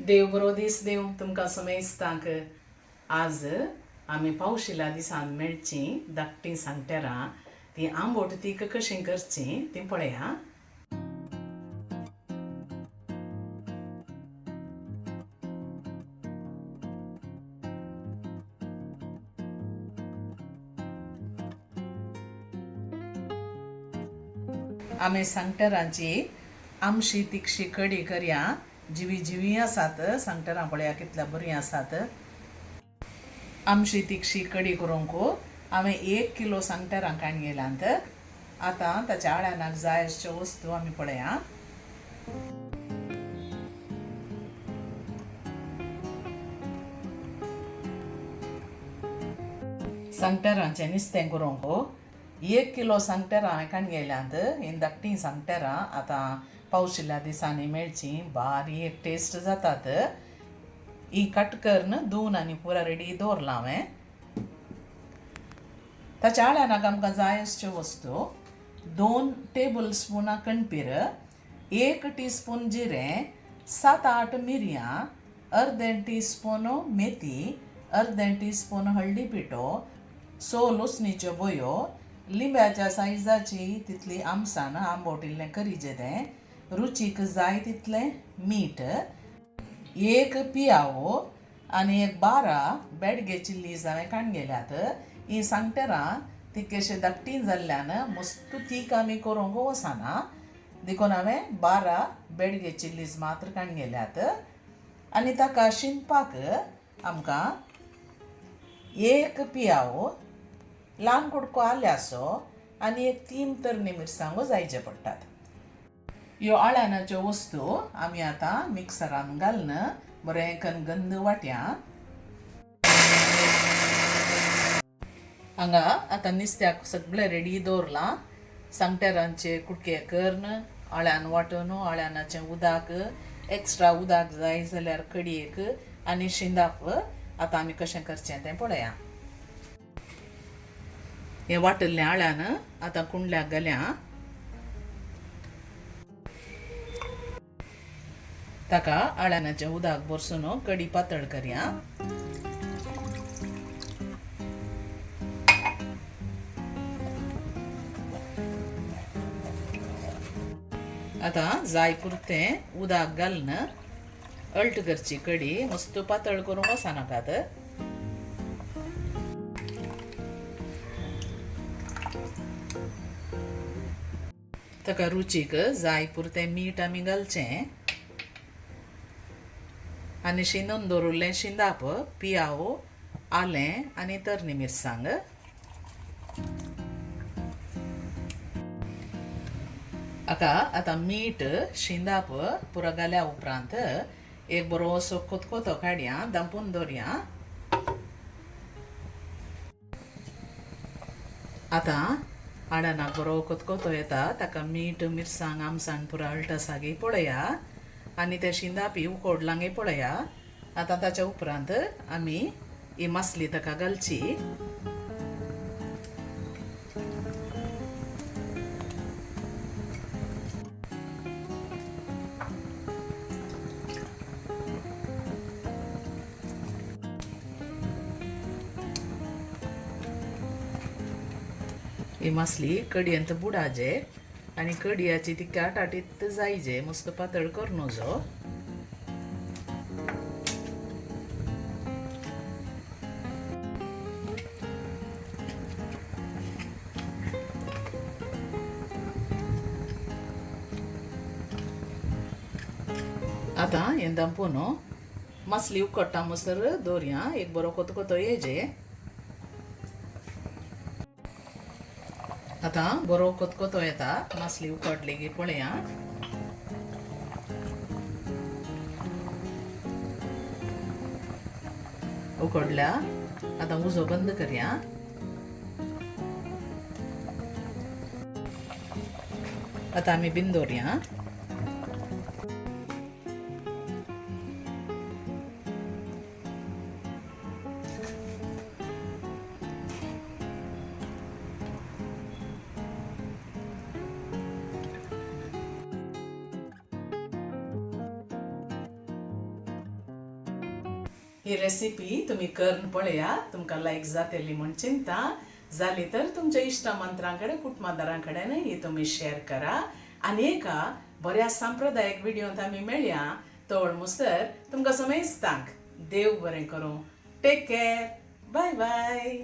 देव बरो दीस देव तुमकां समेस्तांक आज आमी पावशिल्ल्या दिसान मेळचीं धाकटीं सांगटेरां तीं आंबोट तीक कशीं करचीं तीं पळया. आमी सांगटेरांची आमशी तिखशी कडी करया. जिवी आसात सांगटेरां पळया कितल्या बरीं आसात. आमशी तिखशी कडी करूंक हांवें 1 किलो सांगटेरां काडून गेल्यांत. आतां ताच्या आळ्यानाक जाय अश्यो वस्तू आमी पळया. सांगटेरांचें नुस्तें करूंक 1 किलो सांगटेरां हांवें काडून गेल्यांत. हीं धाकटीं सांगटेरां आतां पावशिल्ल्या दिसांनी मेळचीं बारीक टेस्ट जातात. ही कट करून धुवन आनी पुरा रेडी दवरलां हांवें. ताच्या आळ्यानाक आमकां जाय अश्यो वस्तू 2 टेबल स्पुनां कणपीर, 1 टीस्पून जिरें, 7-8 मिरयां, अर्दें टीस्पून मेथी, अर्दें टीस्पून हळदी पिठो, 6 लसणीच्यो बयो, लिंब्याच्या सायजाची तितली आमसाण आंबोट इल्लें करीजें, रुचीक जाय तितलें मीठ, 1 पियावो आनी 12 बेडगे चिल्लीज हांवें काडून गेल्यात. हीं सांगटेरां तितकेशें धाकटीं जाल्ल्यान मस्त तीक आमी करूंक वचना देखून हांवें 12 बेडगे चिल्लीज मात्र काडून गेल्यात. आनी ताका शिनपाक आमकां 1 पियावो, ल्हान कुडको आल्याचो आनी 3 तरणी मिरसांगो जायचे पडटात. ह्यो आळ्यानाच्यो वस्तू आमी आतां मिक्सरान घालून बरें कणगंद वाट्या. हांगा आतां नुस्त्याक सगळें रेडी दवरलां. सांगटेरांचे कुडके करून आळ्यान वांटून आळ्यानाचें उदक, एक्स्ट्रा उदक जाय जाल्यार कडयेक आनी शिंदाप आतां आमी कशें करचें तें पळया. हें वाटिल्लें आळ्यान आतां कुंडल्याक घाल्या. ताका आळ्यानाचें उदक भरसून कडी पातळ करया. आतां जाय पुरतें उदक घालून अल्ट करची कडी. मस्त पातळ करूंक वचनाकात. ताका रुचीक जाय पुरतें मीठ आमी घालचें आनी शिनून दवरिल्लें शिंदाप, पियावो, आलें आनी तरणी मिरसांग. हाका आतां मीठ शिंदाप पुरो घाल्या उपरांत एक बरोसो कोतकोतो काडया, दांपून दवरया. आतां आळ्यानाक बरो कोतकोतो येता ताका मीठ मिरसांग आमसाण पुरो अळटा सागे पळया आनी ते शिंदापी उकोडलांगे पळया. आतां ताच्या उपरांत आमी ही मसली ताका घालची. ही मसली कडयेंत बुडाजे आनी कडयाची ती काटाटीत जायजे. मस्त पातळ कर नजो. आतां हें दांपून मसली उकडटा मसर दवरया. एक बरो कोतकोतो येजे. आतां बरो कोतकोतो येता. मसली उकडली की पळया. उकडल्या. आतां उजो बंद करया. आतां आमी बीन दवरया. ही रेसिपी तुम्ही करून पळया, तुमकां लायक जातली म्हण चिंता. जाली तर तुमच्या इश्टमंत्रांकडे कुटुंबदारांकडेन ही तुम्ही शेअर करा. आनी एका बऱ्या सांप्रदायिक व्हिडिओंत आमी मेळया. तोळ मुसर तुमकां समेस्तांक देव बरें करूं. Take care. Bye bye.